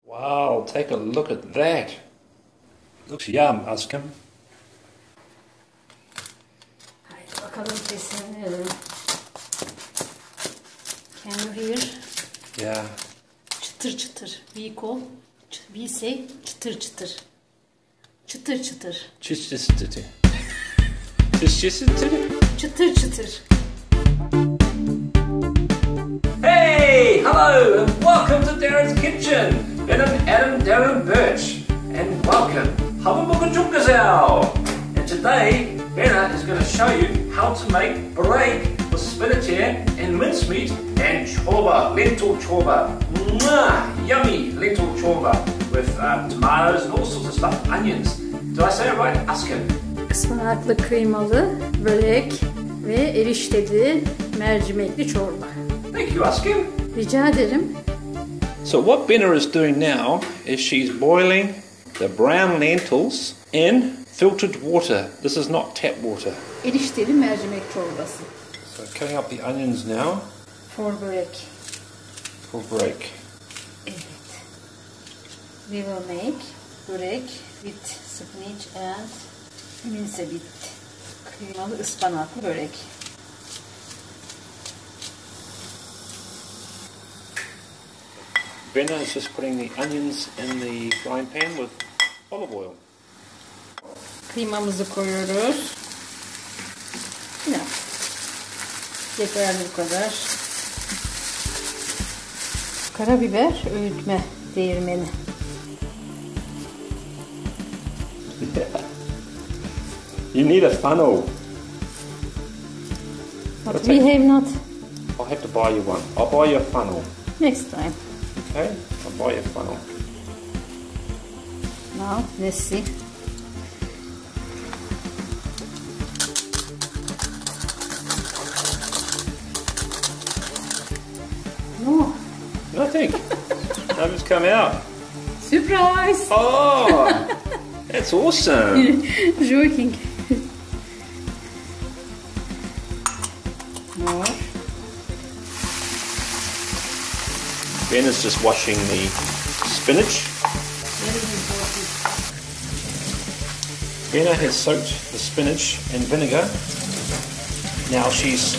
Wow, take a look at that. Looks yum, Askim. Haydi bakalım keselim. Can you hear? Yeah. Çıtır çıtır. We say çıtır çıtır. Çıtır çıtır. Çıtır çıtır. Çıtır çıtır. Hey, hello, and welcome to Darren's Kitchen. I'm Darren Burch, and welcome. Bugün çok güzel. And today, Berna is going to show you how to make börek with spinach and mincemeat and çorba, lentil çorba. Yummy lentil çorba with tomatoes and all sorts of stuff, onions. Did I say it right? Ask him. Ispanaklı, kıymalı, börek ve erişteli, mercimekli çorba. Thank you, Askim. Rica ederim. So what Berna is doing now is she's boiling the brown lentils in filtered water. This is not tap water. Erişteli mercimek çorbası. So cutting up the onions now. For börek. For börek. Evet. We will make börek with spinach and mince with kıymalı ıspanaklı börek. Berna is just putting the onions in the frying pan with olive oil. Kıymamızı koyuyoruz. Yeterli bu kadar. Karabiber öğütme değirmeni. You need a funnel. But we have not. I'll have to buy you one. I'll buy you a funnel. Next time. Okay? I'll buy you a funnel. Now, let's see. No. Nothing. Nothing's come out. Surprise! Oh! That's awesome. Joking. More. Berna's just washing the spinach. Very important. Berna has soaked the spinach in vinegar. Now she's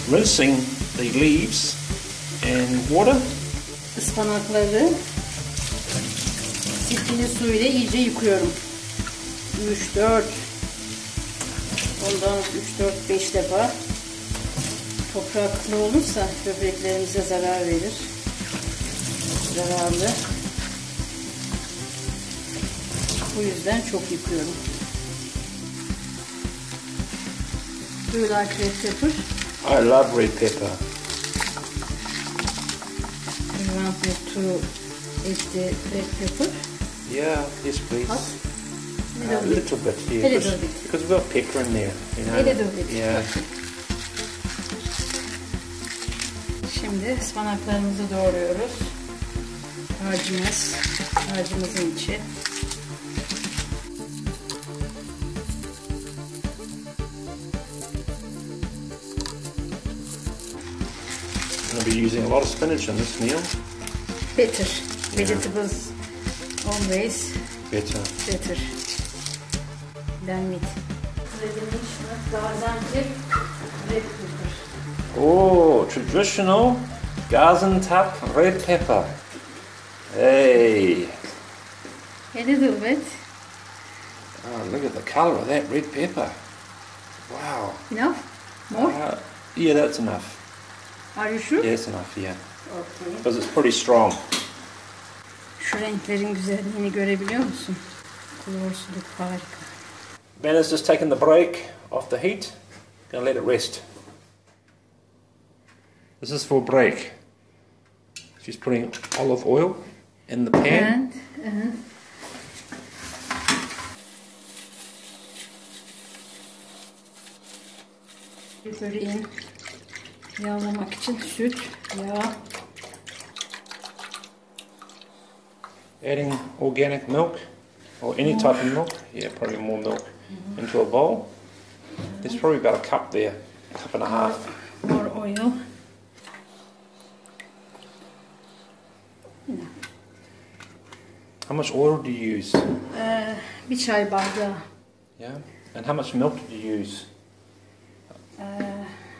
rinsing the leaves in water. Ispanakları sirkeli su ile iyice yıkıyorum. 3-4 ondan 3-4-5 defa. Topraklı olursa böbreklerimize zarar verir. Zararlı. Bu yüzden çok yıkıyorum. Do you like red pepper? I love red pepper. You want me to eat the red pepper? Yeah, yes please. Hot? A little bit, yeah. A little bit. Because we've got pepper in there, you know. A little bit. Yeah. Şimdi ıspanaklarımızı doğruyoruz. Harcımızın içi. I'm going to be using a lot of spinach in this meal. Better. Vegetables always Better. better than meat. Gaziantep red pepper. Oh, traditional Gaziantep red pepper. Hey. A little bit. Oh, look at the colour of that red pepper. Wow. Enough? More? Yeah, that's enough. Are you sure? Yeah, that's enough, yeah. Okay. Because it's pretty strong. Şu renklerin güzelliğini görebiliyor musun? Kolorsuluk harika. Berna's just taken the börek off the heat. Gonna let it rest. This is for börek. She's putting olive oil in the pan. And böreğin yağlamak için süt, yağ. Adding organic milk or any type of milk. Yeah, probably more milk into a bowl. There's probably about a cup there, a cup and a half. More oil. How much oil do you use? Bir çay bardağı. Yeah. And how much milk did you use?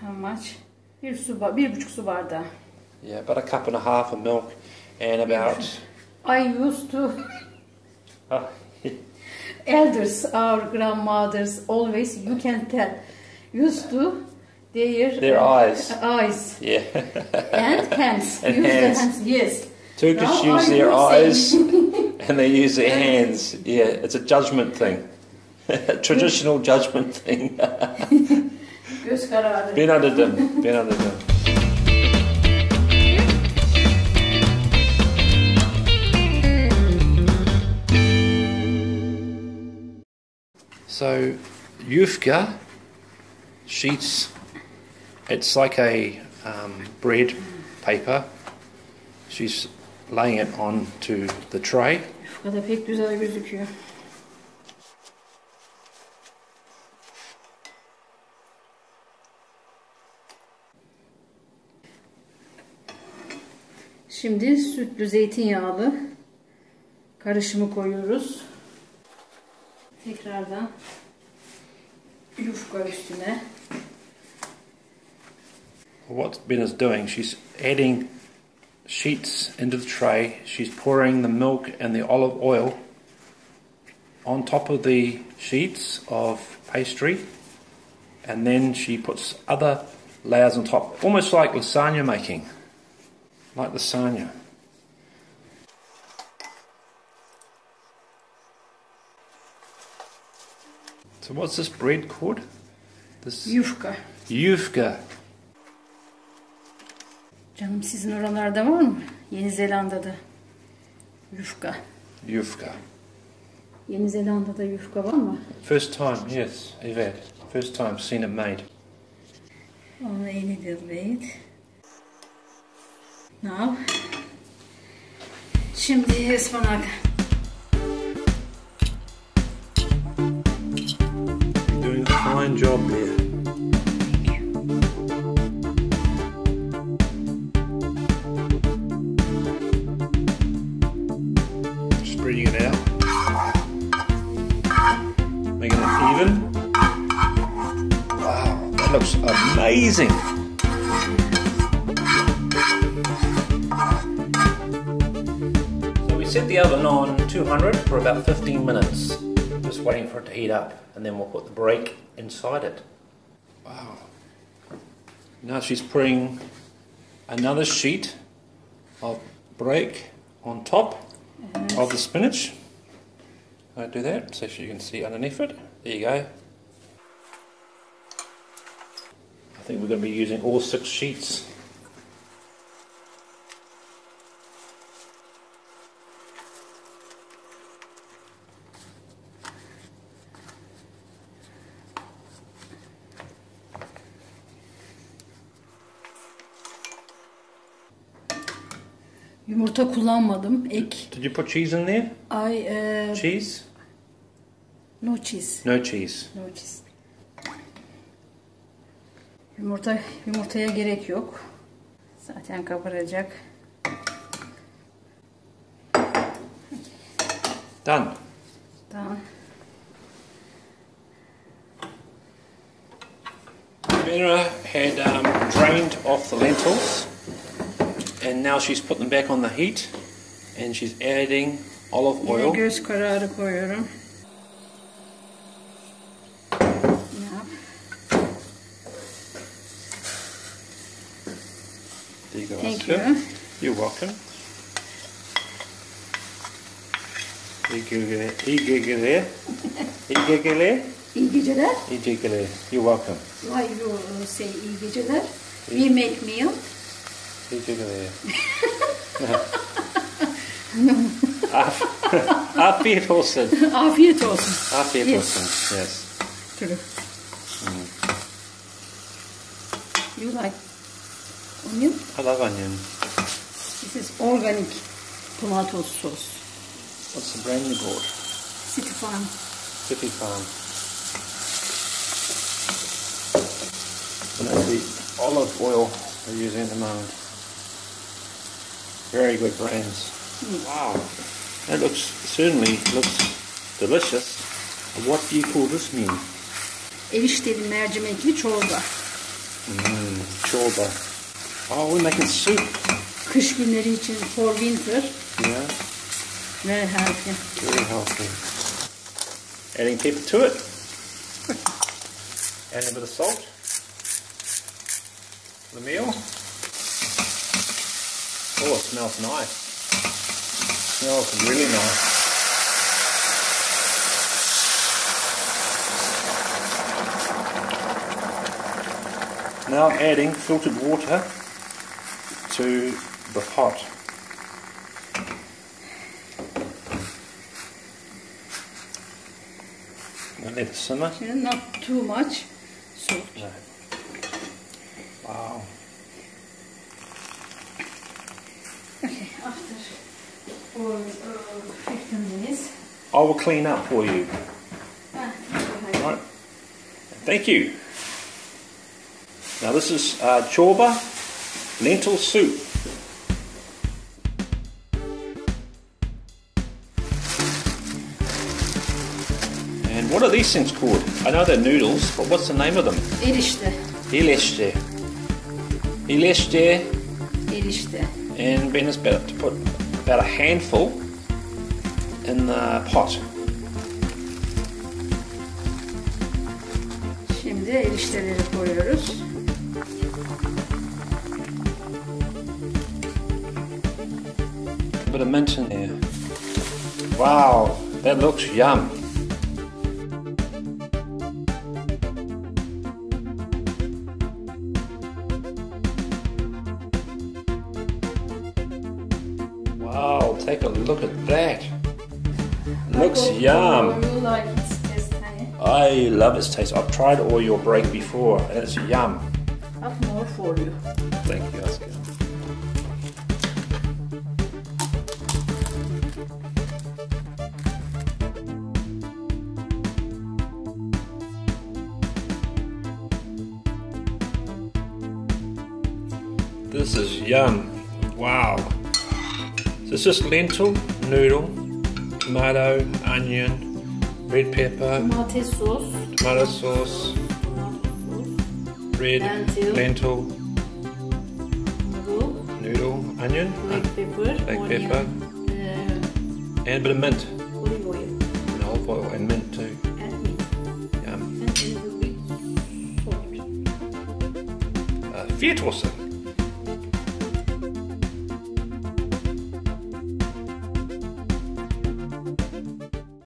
How much? 1,5 su bardağı. Yeah, about a cup and a half of milk and about... I used to... Oh. Elders, our grandmothers, always, you can tell, used to their eyes. Eyes. Yeah. And hands. And use hands. the hands, yes. Turkish Now use are their you eyes saying- and they use their hands. Yeah, it's a judgment thing. Traditional judgment thing. Göz kararı. Ben anladım. Ben anladım. So, yufka sheets, it's like a bread paper. She's laying it onto the tray. Yufka da pek güzel gözüküyor. Şimdi sütlü zeytinyağlı karışımı koyuyoruz. Tekrardan yufka üstüne. What Benna's doing, she's adding sheets into the tray. She's pouring the milk and the olive oil on top of the sheets of pastry, and then she puts other layers on top, almost like lasagna making. Like lasagna. So what's this bread called? This Yufka. yufka. Canım sizin oralarda var mı? Yeni Zelanda'da yufka. Yufka. Yeni Zelanda'da yufka var mı? First time, yes, Yvette. First time seen it made. Onu a little bit. Now. Şimdi ıspanak. Doing a fine job there. Spreading it out. Making it even. Wow, that looks amazing. So we set the oven on 200 for about 15 minutes. Just waiting for it to heat up, and then we'll put the börek inside it. Wow. Now she's putting another sheet of börek on top of the spinach. I do that so you can see underneath it. There you go. I think we're going to be using all 6 sheets. Yumurta kullanmadım. Ek. Did you put cheese in there? Cheese? No cheese. No cheese. No cheese. Yumurtaya gerek yok. Zaten kabaracak. Done. Tamam. Berna had drained off the lentils, and now she's put them back on the heat, and she's adding olive Yine oil. göz kararı koyuyorum. There you go. Thank Oscar. you. You're welcome. İyi geceler. İyi geceler. İyi geceler. İyi geceler. İyi geceler. You're welcome. Why you say iyi geceler? We make meal. İyi geceler. Afiyet olsun. Afiyet olsun. Afiyet Yes. olsun. Yes. True. You like onion? I love onion. This is organic tomato sauce. What's the brand you bought? City Farm. City Farm. And that's the olive oil we're using at the moment. Very good brands. Wow. That certainly looks delicious. What do you call this meal? Erişteli mercimekli çorba. Çorba. Oh, we're making soup. Kış günleri için for winter. Yeah. Very healthy. Very healthy. Adding pepper to it. Adding a bit of salt. The meal. Oh, it smells nice. It smells really nice. Now I'm adding filtered water to the pot. And let it simmer. Not too much salt. No. Wow. Okay, after for 15 minutes. I will clean up for you. Right. Thank you. Now this is çorba, lentil soup. And what are these things called? I know they're noodles, but what's the name of them? Erişte. Erişte. Erişte. Erişte. And Ben is about to put about a handful in the pot. Şimdi erişteleri koyuyoruz. A bit of mint in there. Wow, that looks yum. Wow, take a look at that. Looks yum. You like its taste, honey? I love its taste. I've tried all your break before and it's yum. Have more for you. Thank you, Oscar. This is yum. Wow. So it's just lentil, noodle, tomato, onion, red pepper, tomato sauce, red lentil, noodle, onion, black pepper, and a bit of mint. And olive oil and mint too. Yum. Fyrtåsen.